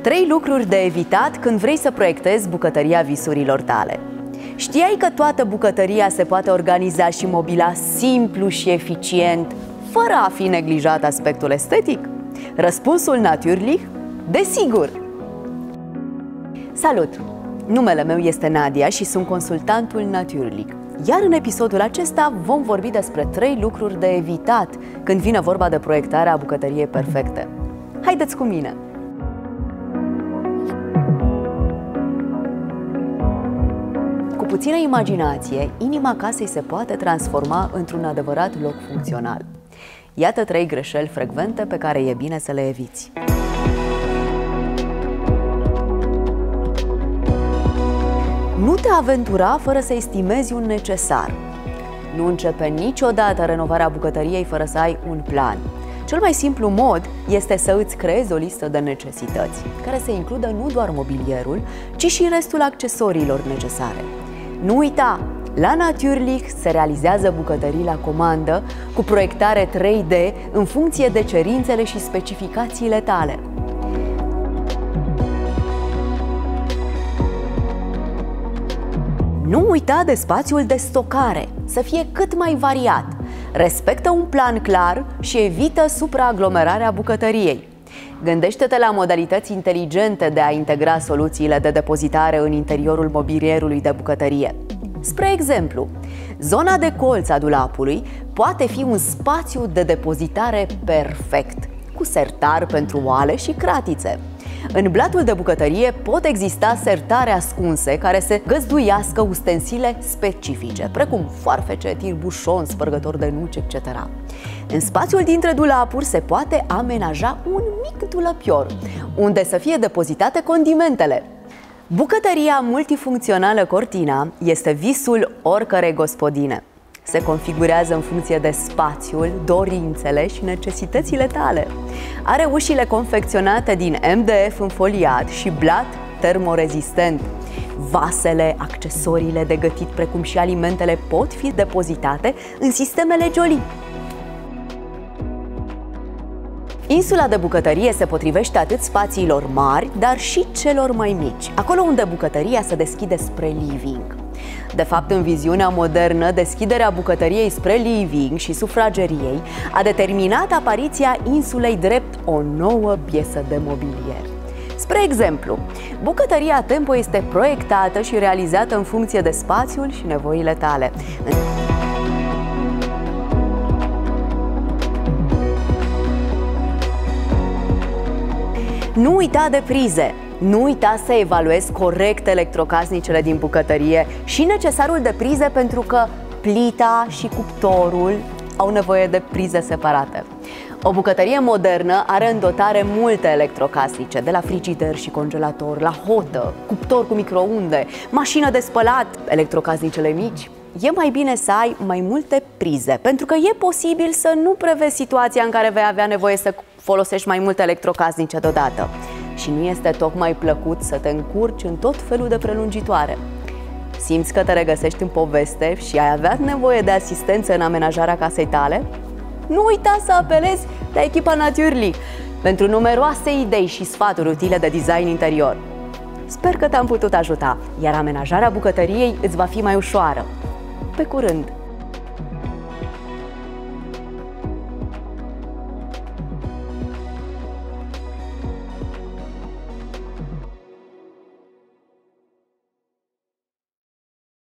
3 lucruri de evitat când vrei să proiectezi bucătăria visurilor tale. Știai că toată bucătăria se poate organiza și mobila simplu și eficient, fără a fi neglijat aspectul estetic? Răspunsul Natürlich? Desigur! Salut! Numele meu este Nadia și sunt consultantul Natürlich. Iar în episodul acesta vom vorbi despre 3 lucruri de evitat când vine vorba de proiectarea bucătăriei perfecte. Haideți cu mine! Cu puțină imaginație, inima casei se poate transforma într-un adevărat loc funcțional. Iată 3 greșeli frecvente pe care e bine să le eviți. Nu te aventura fără să estimezi un necesar. Nu începe niciodată renovarea bucătăriei fără să ai un plan. Cel mai simplu mod este să îți creezi o listă de necesități, care să includă nu doar mobilierul, ci și restul accesoriilor necesare. Nu uita! La Natürlich se realizează bucătării la comandă cu proiectare 3D în funcție de cerințele și specificațiile tale. Nu uita de spațiul de stocare, să fie cât mai variat. Respectă un plan clar și evită supraaglomerarea bucătăriei. Gândește-te la modalități inteligente de a integra soluțiile de depozitare în interiorul mobilierului de bucătărie. Spre exemplu, zona de colț a dulapului poate fi un spațiu de depozitare perfect, cu sertar pentru oale și cratițe. În blatul de bucătărie pot exista sertare ascunse care să găzduiască ustensile specifice, precum foarfece, tirbușon, spărgător de nuci, etc. În spațiul dintre dulapuri se poate amenaja un mic dulăpior, unde să fie depozitate condimentele. Bucătăria multifuncțională Cortina este visul oricărei gospodine. Se configurează în funcție de spațiul, dorințele și necesitățile tale. Are ușile confecționate din MDF înfoliat și blat termorezistent. Vasele, accesoriile de gătit, precum și alimentele pot fi depozitate în sistemele Jolie. Insula de bucătărie se potrivește atât spațiilor mari, dar și celor mai mici, acolo unde bucătăria se deschide spre living. De fapt, în viziunea modernă, deschiderea bucătăriei spre living și sufrageriei a determinat apariția insulei drept o nouă piesă de mobilier. Spre exemplu, bucătăria Tempo este proiectată și realizată în funcție de spațiul și nevoile tale. Nu uita de prize! Nu uita să evaluezi corect electrocasnicele din bucătărie și necesarul de prize, pentru că plita și cuptorul au nevoie de prize separate. O bucătărie modernă are în dotare multe electrocasnice, de la frigider și congelator, la hotă, cuptor cu microunde, mașină de spălat, electrocasnicele mici. E mai bine să ai mai multe prize, pentru că e posibil să nu prevezi situația în care vei avea nevoie să folosești mai multe electrocasnice deodată. Și nu este tocmai plăcut să te încurci în tot felul de prelungitoare. Simți că te regăsești în poveste și ai avea nevoie de asistență în amenajarea casei tale? Nu uita să apelezi la echipa Natürlich pentru numeroase idei și sfaturi utile de design interior. Sper că te-am putut ajuta, iar amenajarea bucătăriei îți va fi mai ușoară. Pe curând!